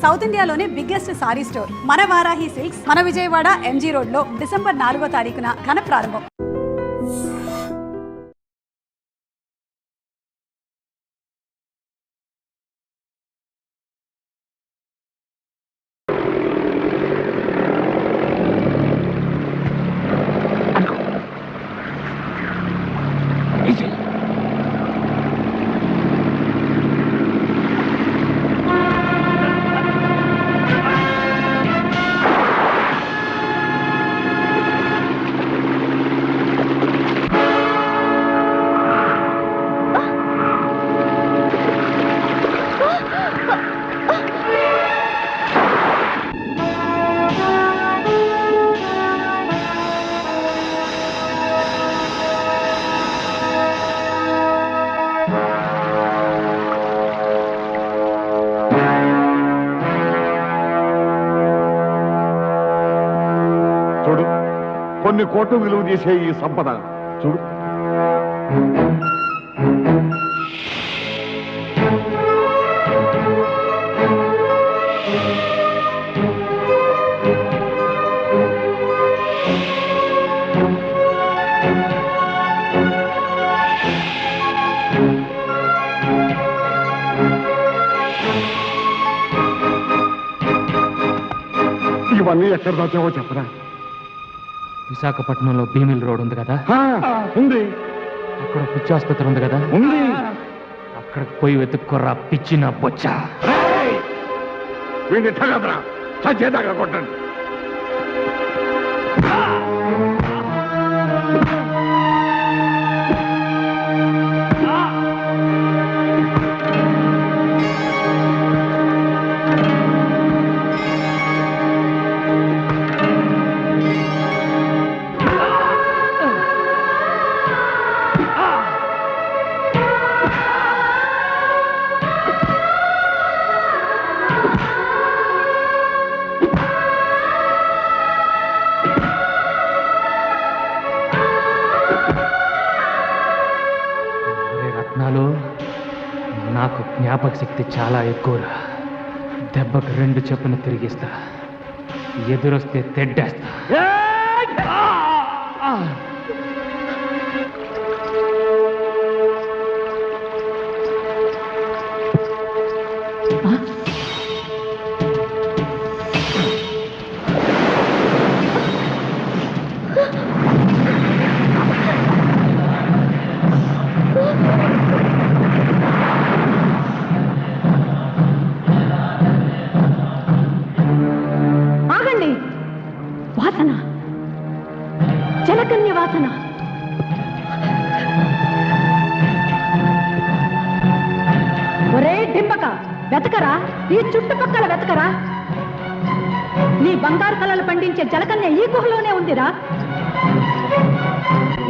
South ఇండియాలోనే biggest sorry store మన Varahi silks మన విజయవాడ ఎంజీ రోడ్ లో డిసెంబర్ 4వ తారీఖున ఘన ప్రారంభం. చూడు, కొన్ని కోట్లు విలువ చేసే ఈ సంపద చూడు. ఇవన్నీ ఎక్కడ దాచావో చెప్పరా? విశాఖపట్నంలో భీమిల్ రోడ్ ఉంది కదా, ఉంది. అక్కడ పిచ్చి ఆసుపత్రి ఉంది కదా, ఉంది. అక్కడికి పోయి వెతుక్కోరా పిచ్చిన బొచ్చా. వీడిని తగదరా, చచ్చేదాకా కొట్టండి. రత్నాలు, నాకు జ్ఞాపక శక్తి చాలా ఎక్కువరా. దెబ్బకు 2 చెప్పున తిరిగిస్తా, ఎదురొస్తే తెడ్డేస్తా. ఆగండి! వాసన, జలకన్య వాసన. ఒరే డింపక, వెతకరా, ఈ చుట్టుపక్కల వెతకరా. నీ బంగారు కళలు పండించే జలకన్య ఈ గుహలోనే ఉందిరా.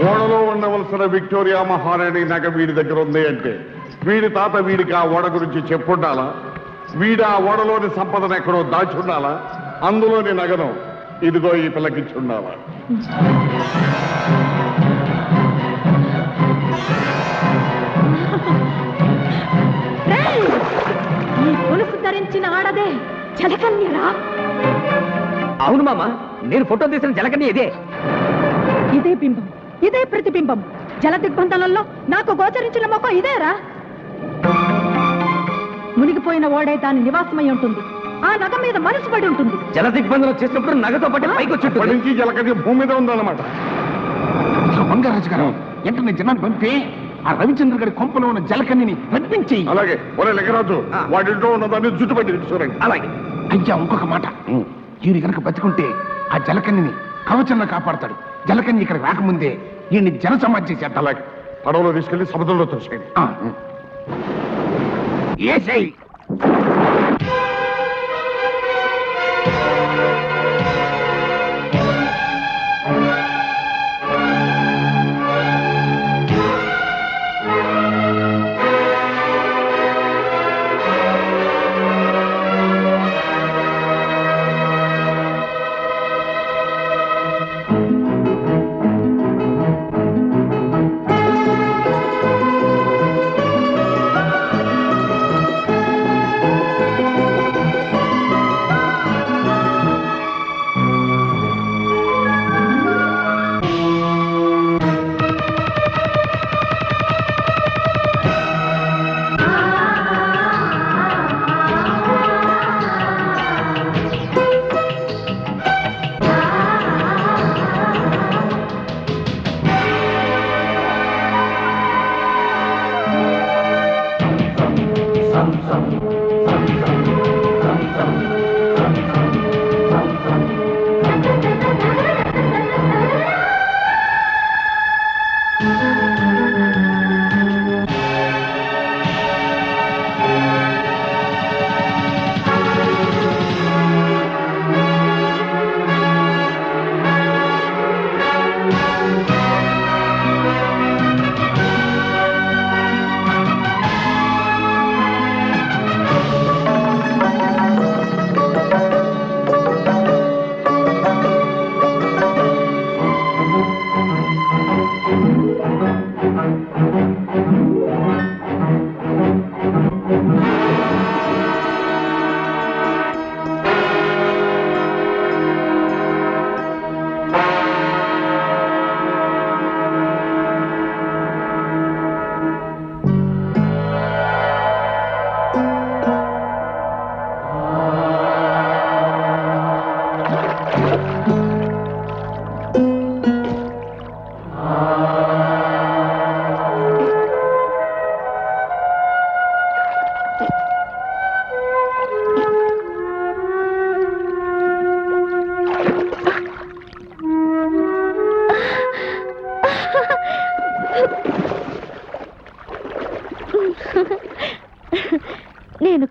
ఓడలో ఉండవలసిన విక్టోరియా మహారాణి నగ వీడి దగ్గర ఉంది అంటే వీడి తాత వీడికి ఆ ఓడ గురించి చెప్పుండాలా? వీడు ఆ ఓడలోని సంపదను ఎక్కడో దాచుండాలా? అందులోని నగను ఇదిగో ఈ పిల్లకిచ్చుండాలా? ఈ గొలుసు ధరించిన ఆడదే జలకన్యరా. అవును మామ, నేను ఫోటో తీసిన జలకన్య ఇదే. ఇదే బింబం, ఇదే ప్రతిబింబం. జల దిగ్బంధనంలో నాకు గోచరించిన మొక్క ఇదేరా. మునిగిపోయిన ఓడే దాని నివాసమై ఉంటుంది. ఆ నగ మీద మనసు పడి ఉంటుంది. జల దిగ్బంధనం చేసినప్పుడు నగతో పాటు పైకి అప్పటి వచ్చి నుంచి జలకన్య భూమి మీద ఉందన్నమాట. బంగారాజు గారు, వెంటనే జనాన్ని పంపి ఆ రవిచంద్ర గారి కొంపలో ఉన్న జలకన్యని రప్పించి. అలాగే ఒరే లింగరాజు, వాడింట్లో ఉన్నదాన్ని జుట్టుపట్టి చూడండి. అలాగే. అయ్యా, ఇంకొక మాట, ఈయన కనుక బతికుంటే ఆ జలకన్యని కవచంలో కాపాడతాడు. జలకన్య ఇక్కడ రాకముందే ఈయన్ని జన సమాధి చేసేద్దాం. అలాగే పడవలో తీసుకెళ్లి సముద్రంలో తోసేయండి. ఏసై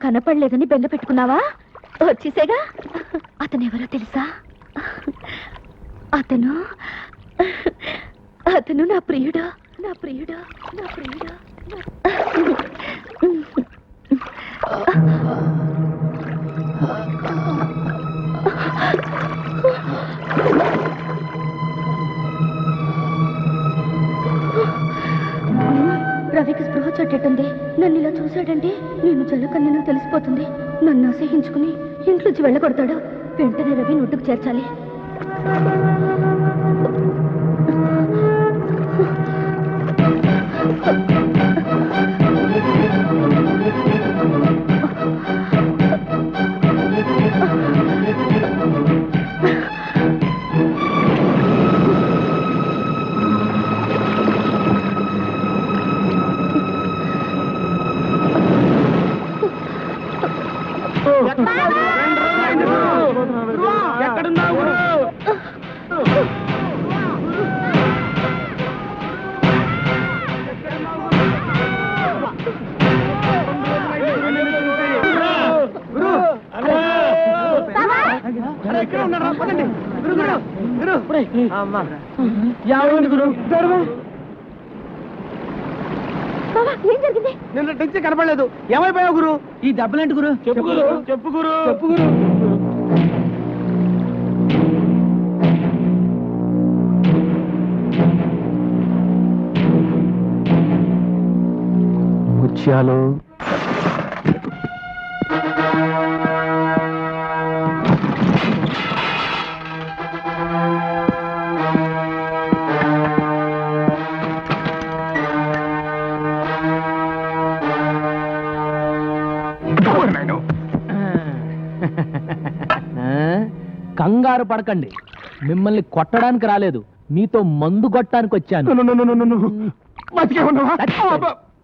కనపడలేదని బెంగ పెట్టుకున్నావా? వచ్చేసేగా. అతనెవరో తెలుసా? అతను నా ప్రియుడు, నా ప్రియుడు, నా ప్రియుడు. రవికి స్పృహ చెట్టేటుంది. నన్ను ఇలా చూశాడంటే నేను జలకన్యను తెలిసిపోతుంది. నన్ను అసహించుకుని ఇంట్లోంచి వెళ్ళగొడతాడు. వెంటనే రవి నొట్టుకు చేర్చాలి. ఏం జరిగింది? నిన్న టెన్షన్ కనపడలేదు. ఏమైపోయావు గురు? ఈ దెబ్బలేంటి గురు? చెప్పు గురు, చెప్పు గురు, చెప్పు గురు. ముత్యాలు కంగారు పడకండి. మిమ్మల్ని కొట్టడానికి రాలేదు, మీతో మందు కొట్టడానికి వచ్చాను.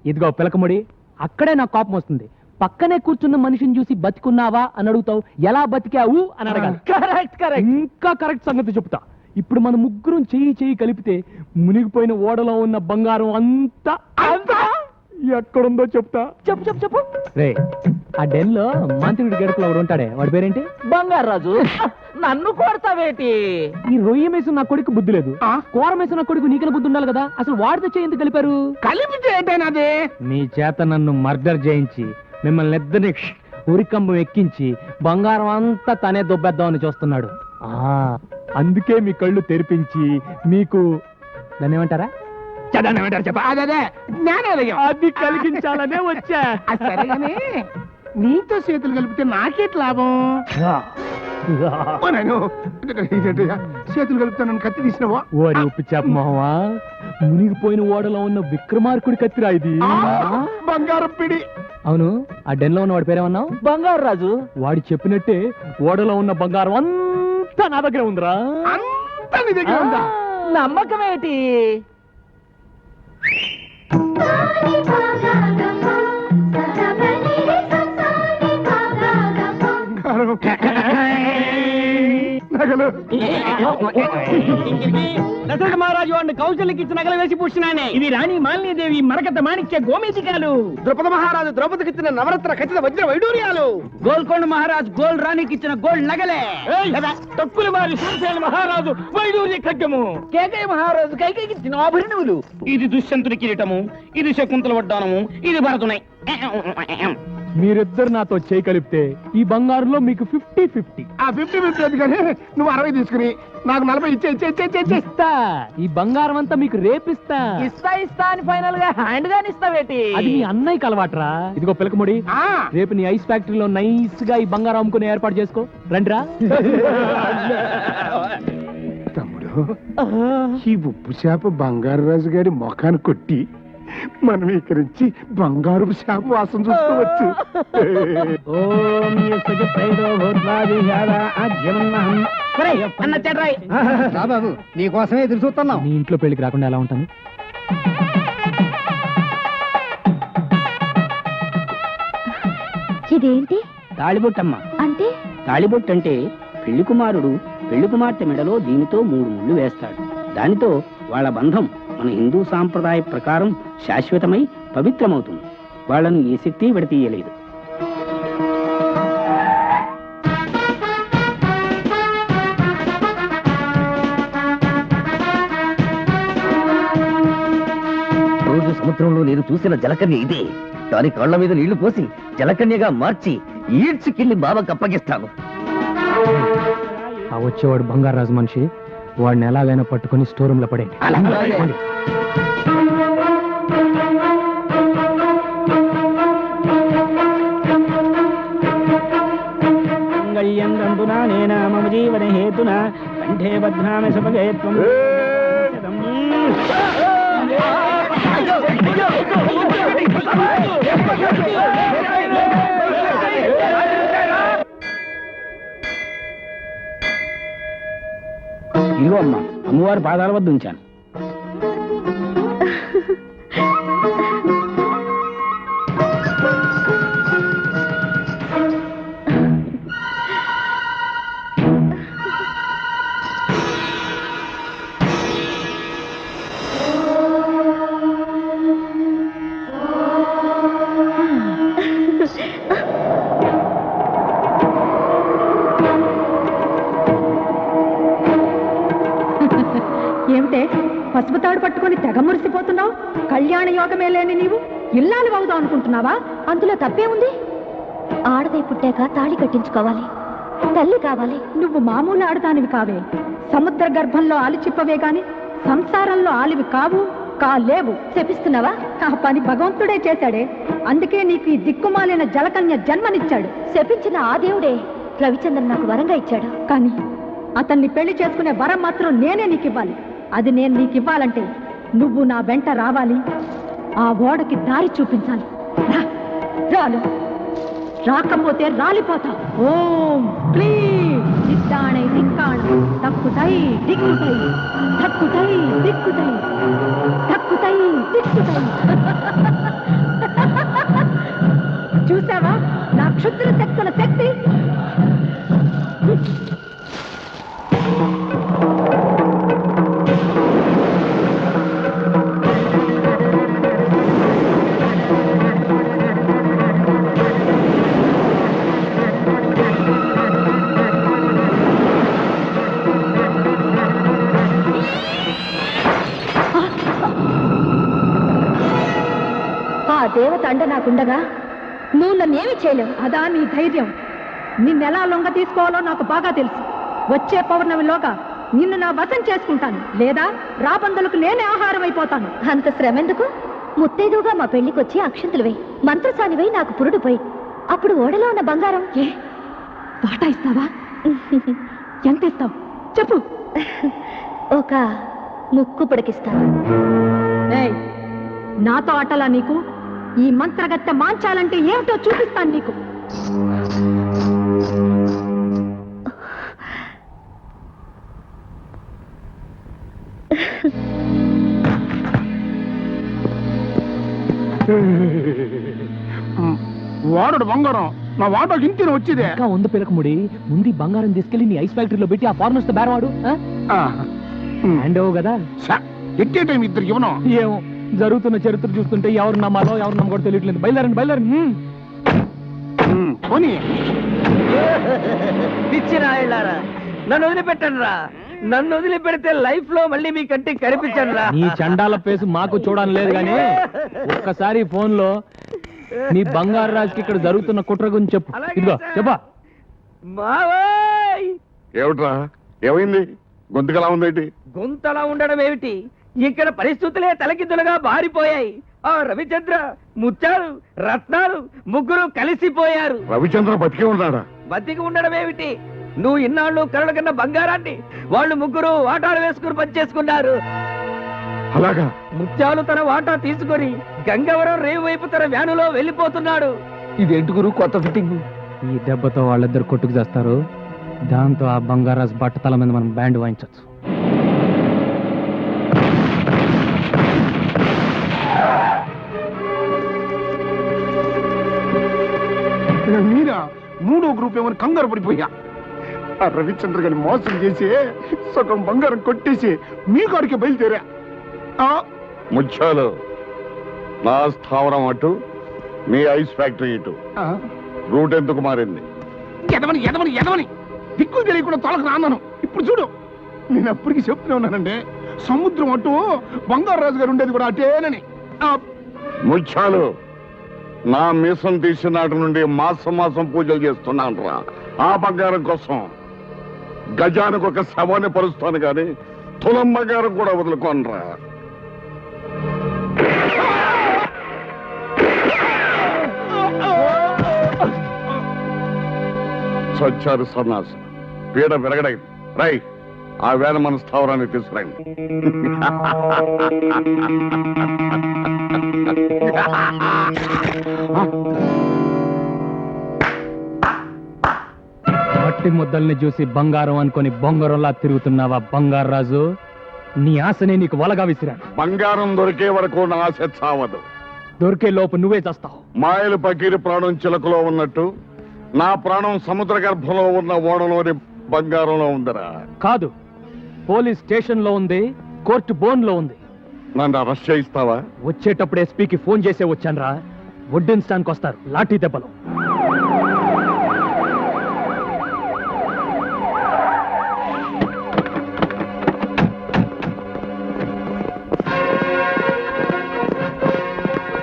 ఇదిగో పిలకముడి, అక్కడే నా కోపం వస్తుంది. పక్కనే కూర్చున్న మనిషిని చూసి బతికున్నావా అని అడుగుతావు, ఎలా బతికావు అని అడగాలి. ఇంకా కరెక్ట్ సంగతి చెప్తా. ఇప్పుడు మన ముగ్గురం చెయ్యి కలిపితే మునిగిపోయిన ఓడలో ఉన్న బంగారం అంతా ఎక్కడుందో చెప్తా. చెప్పు చెప్పు చెప్పు. రే, ఆ డెన్ లో మంత్రుడి గడపలో ఒకడు ఉంటాడే, వాడి పేరేంటి? బంగారాజు. నన్ను కొడతావేటి? ఈ రొయ్య మేసు నా కొడుకు బుద్ధి లేదు, కూర మేసు నా కొడుకు నీకన బుద్ధి ఉండాలి కదా. అసలు వాడితో చేయి కలిపారు? కలిపితే మీ చేత నన్ను మర్డర్ చేయించి మిమ్మల్ని ఇద్దరిని ఉరికంబం ఎక్కించి బంగారం అంతా తనే దొబ్బేద్దామని చూస్తున్నాడు. అందుకే మీ కళ్ళు తెరిపించి మీకు దాన్ని ఏమంటారా, అది కలిగించాలనే వచ్చా. నీతో చేతులు కలిపితే నాకేట్ లాభం? చేతులు కలిపితే నన్ను కత్తి తీసినవా? ఓరి ఉప్పు చేప మొహమా, మునిగిపోయిన ఓడలో ఉన్న విక్రమార్కుడి కత్తిరా ఇది. బంగారం పిడి. అవును, ఆ డెన్ లో ఉన్న వాడి పేరేమన్నావు? బంగారు రాజు. వాడు చెప్పినట్టే ఓడలో ఉన్న బంగారం అంతా నా దగ్గర ఉందిరా. అంతా నీ దగ్గర ఉందా? నమ్మకం ఏంటి? దశరథ మహారాజు వాడిని కౌశల్యకి ఇచ్చిన నగలు వేసి పూసినానే. ఇది రాణి మాలినీదేవి మరకత మాణిక్య గోమేధికాలు. ద్రౌపద మహారాజు ద్రౌపదికి ఇచ్చిన నవరత్న ఖచ్చిత వజ్ర వైడూర్యాలు. గోల్కొండ మహారాజు గోల్డ్ రాణికి ఇచ్చిన గోల్డ్ నగలే. తక్కువ మారి సూర్యసేన మహారాజు వైడూర్య ఖడ్గము. కేకయ్య మహారాజు కైకేయికి ఇచ్చిన ఆభరణములు. ఇది దుష్యంతుడి కిరీటము, ఇది శకుంతల వడ్డానము, ఇది భరతునై. మీరిద్దరు నాతో చేయి కలిపితే ఈ బంగారులో మీకు 50-50. ఆ 50-50 కానీ నువ్వు 60 తీసుకుని నాకు 40 ఇస్తా. ఈ బంగారం అంతా మీకు రేపిస్తా. ఇస్తా అని ఫైనల్ గా హ్యాండ్ గాని ఇస్తావేటి? అది మీ అన్నయ్య కలవాట్రా. ఇదిగో పిలకముడి, రేపు నీ ఐస్ ఫ్యాక్టరీలో నైస్ గా ఈ బంగారం అమ్ముకునే ఏర్పాటు చేసుకో. రండిరా. తమ్ముడు, ఈ ఉప్పు చేప బంగారు రాజు గారి మొఖాన్ని కొట్టి మనం ఇక్కరించి బంగారు చేప వాసన చూసుకోవచ్చు. బాబు నీకోసమే ఎదురు చూస్తున్నాం. నీ ఇంట్లో పెళ్లికి రాకుండా ఎలా ఉంటాను? ఇదేంటి? తాళిబొట్టమ్మ. అంటే తాళిబొట్టు అంటే పెళ్లి కుమారుడు పెళ్లి కుమార్తె మెడలో దీనితో 3 ముళ్ళు వేస్తాడు. దానితో వాళ్ళ బంధం మన హిందూ సాంప్రదాయ ప్రకారం శాశ్వతమై పవిత్రమవుతుంది. వాళ్ళను ఏ శక్తి విడతీయలేదు. నేను చూసిన జలకన్య ఇదే. దాని కాళ్ల మీద నీళ్లు పోసి జలకన్యగా మార్చి ఈడ్చుకెళ్లి బాబాకి అప్పగిస్తాను. ఆ వచ్చేవాడు బంగారాజు మనిషి, వాడిని ఎలాగైనా పట్టుకుని స్టోర్ రూమ్ లో పడే. మంగళ్యందునా నేనా మమ జీవన హేతునా కంఠే బధ్నామి సుభగే త్వం. ఇదిగో అమ్మా, అమ్మవారి పాదాల వద్ద ఉంచాను. ఏమిటే పసుపు తాడు పట్టుకొని తెగ మురిసిపోతున్నావు? కళ్యాణ యోగమే లేని నీవు ఇల్లాలు అవుదాం అనుకుంటున్నావా? అందులో తప్పే ఉంది. ఆడదై పుట్టాక తాళి కట్టించుకోవాలి, తల్లి కావాలి. నువ్వు మామూలు ఆడదానివి కావే. సముద్ర గర్భంలో ఆలిచిప్పవే గాని సంసారంలో ఆలివి కాలేవు. శపిస్తున్నావా? ఆ పని భగవంతుడే చేశాడే. అందుకే నీకు ఈ దిక్కుమాలిన జలకన్య జన్మనిచ్చాడు. శపించిన ఆ దేవుడే రవిచంద్రన్ నాకు వరంగా ఇచ్చాడు. కానీ అతన్ని పెళ్లి చేసుకునే వరం మాత్రం నేనే నీకు ఇవ్వాలి. అది నేను నీకు ఇవ్వాలంటే నువ్వు నా వెంట రావాలి, ఆ ఓడకి దారి చూపించాలి. రాలు, రాకపోతే రాలిపోతా. ఓం క్లీం సిద్ధాణై దిక్కాణ తక్కుతై దిక్కుతై తక్కుతై దిక్కుతై తక్కుతై దిక్కుతై. చూసావా నా క్షుద్ర శక్తుల శక్తి? ఆ దేవత అండ నాకుండగా నువ్వు నన్నేమి చేయలేవు. అదా నీ ధైర్యం? నిన్నెలా లొంగ తీసుకోవాలో నాకు బాగా తెలుసు. వచ్చే పౌర్ణమిలోగా నిన్ను నా వశం చేసుకుంటాను, లేదా రాబందులకు నేనే ఆహారం అయిపోతాను. అంత శ్రమ ఎందుకు? ముత్తైదుగా మా పెళ్లికొచ్చి అక్షంతలు వేయి, మంత్రసానివై నాకు పురుడు పోయి, అప్పుడు ఓడలో ఉన్న బంగారం వాటా ఇస్తావా? ఎంత ఇస్తావు చెప్పు. ఒక ముక్కు పుడకిస్తాను. ఏయ్, నాతో ఆటలా నీకు? ఈ మంత్రగత్తె మాంచాలంటే ఏమిటో చూపిస్తాను నీకు. వాడు బంగారం నా వాటకి ఇంటిన వచ్చేదే. ఇంకా ఉంది పిలకముడి, ముందు ఈ బంగారం తీసుకెళ్లి నీ ఐస్ ఫ్యాక్టరీలో పెట్టి ఆ ఫార్మర్స్ తో బేరవాడు. హ్యాండ్ ఓ కదా. ఎట్టే టైం ఇద్దరికి ఇవ్వను. ఏమో, జరుగుతున్న చరిత్ర చూస్తుంటే ఎవరు నమ్మాలో ఎవరు నమ్మకూడదు తెలియట్లేదు. బయలుదేరండి. పోనీ పిచ్చిరాళ్ళారా, నన్ను వదిలిపెట్టండి రా. నన్ను వదిలిపెడితే లైఫ్ లో మళ్ళీ మీ కంటికి కనిపించండి రా. నీ చండాల పేసు మాకు చూడని లేదు గానీ ఒక్కసారి ఫోన్ లో నీ బంగారు రాజుకి ఇక్కడ జరుగుతున్న కుట్ర గురించి చెప్పు. ఇదిగో చెప్పా. మావోయ్, ఏమిట్రా, ఏమైంది? గొంతుకలా ఉందేంటి? గొంతలా ఉండడం ఏమిటి? ఇక్కడ పరిస్థితులే తలకిందులుగా బారిపోయాయి. ఆ రవిచంద్ర, ముత్యాలు, రత్నాలు ముగ్గురు కలిసిపోయారు. రవిచంద్ర బతికే ఉన్నాడా? బతికి ఉండడం ఏమిటి? నువ్వు ఇన్నాళ్ళు కరడు కన్నా బంగారాన్ని వాళ్ళు ముగ్గురు వాటాలు వేసుకుని పనిచేసుకున్నారు. అలాగా? ముత్యాలు తన వాటా తీసుకొని గంగవరం రేవు వైపు తన వ్యానులో వెళ్ళిపోతున్నాడు. ఇదేంటి గురు కొత్త ఫిట్టింగ్? ఈ దెబ్బతో వాళ్ళిద్దరు కొట్టుకు చేస్తారు. దాంతో ఆ బంగారాజు బట్టతల మీద మనం బ్యాండ్ వాయించవచ్చు. మీరా మూడో గ్రూప్ ఏమని కంగారు పడిపోయా. ఆ రవిచంద్ర గారిని మోసం చేసి సగం బంగారం కొట్టేసి మీ కాడికి బయలుదేరా. ముత్యాలు, నా స్థావరం అటు, మీ ఐస్ ఫ్యాక్టరీ ఇటు. రూట్ ఎందుకు మారింది? ఎదవని దిక్కులు తెలియకుండా తొలగ రాన్నాను. ఇప్పుడు చూడు, నేను అప్పటికి చెప్తూనే ఉన్నానండి, సముద్రం అటు బంగారు రాజు గారు ఉండేది కూడా అటేనని. ముత్యాలు, నా మీసం తీసిన నాటి నుండి మాసం మాసం పూజలు చేస్తున్నాను రా. ఆ బంగారం కోసం గజానికి ఒక శవాన్ని పరుస్తాను కానీ తులం బంగారం కూడా వదులుకోనరా. సచ్చారు సన్నాసి, పీడ విరగడైంది. రై, ఆ వేద మన స్థావరాన్ని తీసుకురండి. మట్టి ముద్దల్ని చూసి బంగారం అనుకొని బొంగరంలా తిరుగుతున్నావా బంగారు రాజు? నీ ఆశనే నీకు వలగా విసిరాను. బంగారం దొరికే వరకు నా ఆశ చావదు. దొరికే లోపు నువ్వే చేస్తావు. మాయలు పకీరి ప్రాణం చిలకలో ఉన్నట్టు నా ప్రాణం సముద్ర గర్భంలో ఉన్న ఓడలోని బంగారంలో ఉందిరా. కాదు, పోలీస్ స్టేషన్ లో ఉంది, కోర్టు బోన్ లో ఉంది. నన్ను అరెస్ట్ చేయిస్తావా? వచ్చేటప్పుడు ఎస్పీకి ఫోన్ చేసే వచ్చానురా. వడ్డించడానికి వస్తారు లాఠీ దెబ్బలు.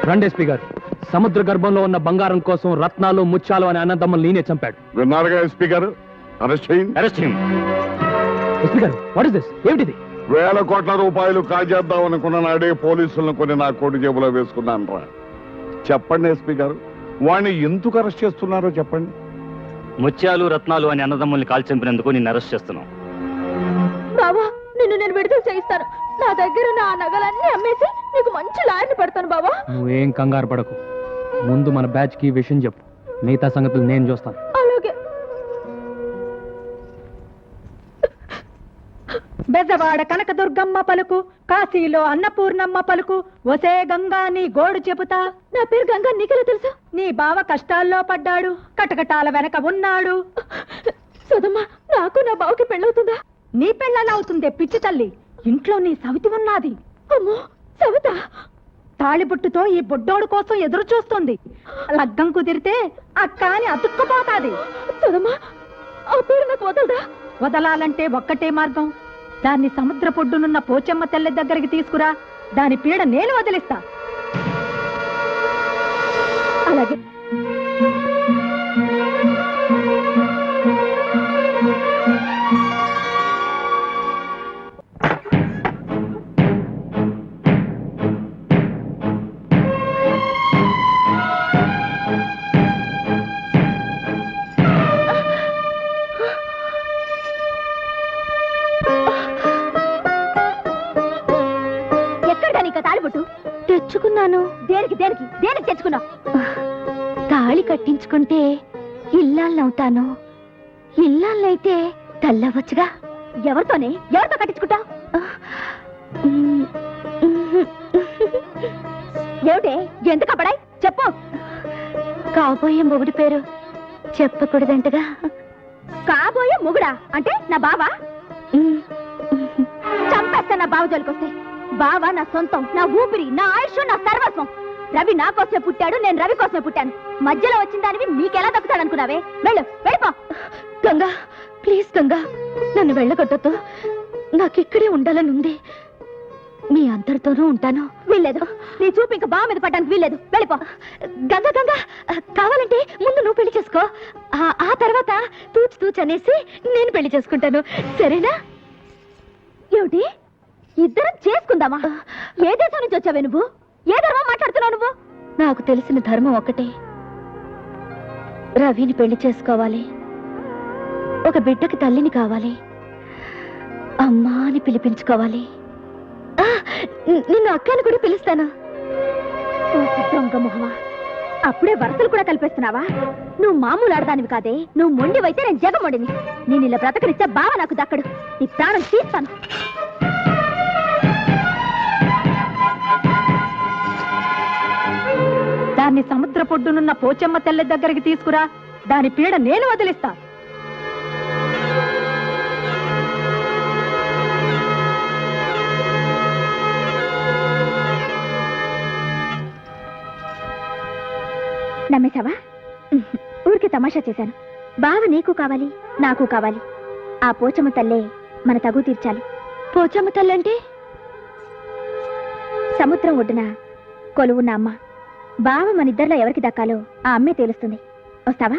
రండి ఎస్పీ గారు. సముద్ర గర్భంలో ఉన్న బంగారం కోసం రత్నాలు ముత్యాలు అనే అన్నదమ్మలు నేనే చంపాడు. విన్నారుగా ఎస్పీ గారు, అరెస్ట్ చేయండి. ఎస్పీ గారు, వాట్ ఇస్ దిస్? ఏమిటిది? వేల కోట్ల రూపాయలు కాజేద్దాం అనుకున్న నాడే పోలీసులను కొన్ని నా కోటి జేబులో వేసుకున్నాను రా. చెప్పండి ఎస్పీ గారు, వాణ్ణి ఎందుకు అరెస్ట్ చేస్తున్నారో చెప్పండి. ముత్యాలు రత్నాలు అని అన్నదమ్ముల్ని కాల్ చంపినందుకు నిన్ను అరెస్ట్ చేస్తున్నాం. బావా, నిన్ను నేను విడుదల చేయిస్తాను. నా దగ్గర నా నగలన్నీ అమ్మేసి నీకు మంచి లాయర్ని పెడతాను బావా. నువ్వేం కంగారు పడకు. ముందు మన బ్యాచ్ కి విషయం చెప్పు, మిగతా సంగతులు నేను చూస్తాను. అలాగే. బెజవాడ కనకదుర్గమ్మ పలుకు, కాశీలో అన్నపూర్ణమ్మ పలుకు, ఒసే గంగా నీ గోడు చెబుతా. నా పేరు గంగా, నీకెలా తెలుసు? నీ బావ కష్టాల్లో పడ్డాడు, కటకటాల వెనక ఉన్నాడు. సదమ్మా, నాకు నా బావకి పెళ్ళవుతుందా? నీ పెళ్ళలా అవుతుందే పిచ్చి తల్లి. ఇంట్లో నీ సవితి ఉన్నది. అమ్మో, సవిత తాళిబొట్టుతో ఈ బొడ్డోడు కోసం ఎదురు చూస్తుంది. లగ్గం కుదిరితే అక్క అని అతుక్కుపోతాది. సదమ్మా, ఆ పేరు నాకు వదలదా? వదలాలంటే ఒక్కటే మార్గం. దాన్ని సముద్ర పొడ్డునున్న పోచమ్మ తెల్ల దగ్గరికి తీసుకురా. దాని పీడ నేను వదిలిస్తా. అలాగే. తెచ్చుకున్నాను. దేనికి దేనికి దేనికి తెచ్చుకున్నావు? తాళి కట్టించుకుంటే ఇల్లాలవుతాను. ఇల్లాలైతే తల్లవచ్చుగా. ఎవరితోనే? ఎవరితో కట్టించుకుంటావు? ఏమిటే, ఎందుకు అప్పడాయి? చెప్పు. కాబోయే మొగుడి పేరు చెప్పకూడదంటగా. కాబోయే మొగుడా అంటే నా బావా? చంపేస్తా నా బావ జోలికొస్తే. బావ నా సొంతం, నా ఊపిరి, నా ఆయుష్, నా సర్వస్వం. రవి నా కోసమే పుట్టాడు, నేను రవి కోసమే పుట్టాను. మధ్యలో వచ్చిన దానివి నీకెలా దక్కుతాడు అనుకున్నావే? వెళ్ళు, వెళ్ళిపో. గంగా, ప్లీజ్ గంగా, నన్ను వెళ్ళగొట్టొద్దు. నాకిక్కడే ఉండాలని ఉంది. మీ అందరితోనూ ఉంటాను. వీల్లేదు, నీ చూపు ఇంకా బావ మీద పడ్డానికి వీల్లేదు. వెళ్ళిపో. గంగా గంగా, కావాలంటే ముందు నువ్వు పెళ్లి చేసుకో. ఆ తర్వాత తూచు తూచు అనేసి నేను పెళ్లి చేసుకుంటాను, సరేనా? ఏమిటి, ఇద్దరం చేసుకుందామా? ఏ దేశం నుంచి వచ్చావే నువ్వు? ఏ ధర్మం మాట్లాడుతున్నావు నువ్వు? నాకు తెలిసిన ధర్మం ఒకటే. రవిని పెళ్లి చేసుకోవాలి. ఒక బిడ్డకి తల్లిని కావాలి. అమ్మా అని పిలిపించుకోవాలి. నిన్ను అక్కని కూడా పిలుస్తాను. దొంగ మొహమా, అప్పుడే వరసలు కూడా కల్పిస్తున్నావా? నువ్వు మామూలు ఆడదానివి కాదే. నువ్వు మొండివైతే నేను జగమొండిని. నేను ఇలా బ్రతకనిచ్చే బావ నాకు దక్కడు. నీ ప్రాణం తీస్తాను. దాన్ని సముద్ర పొడ్డునున్న పోచమ్మ తెల్ల దగ్గరికి తీసుకురా. దాని పీడ నేను వదిలిస్తా. నమ్మేశావా? ఊరికి తమాషా చేశాను. బావ నీకు కావాలి, నాకు కావాలి. ఆ పోచమ్మ తల్లే మన తగు తీర్చాలి. పోచమ్మ తల్లి అంటే? సముద్రం ఒడ్డున కొలువున్న అమ్మ బావ మన ఇద్దరిలో ఎవరికి దక్కాలో ఆ అమ్మే తెలుస్తుంది. వస్తావా?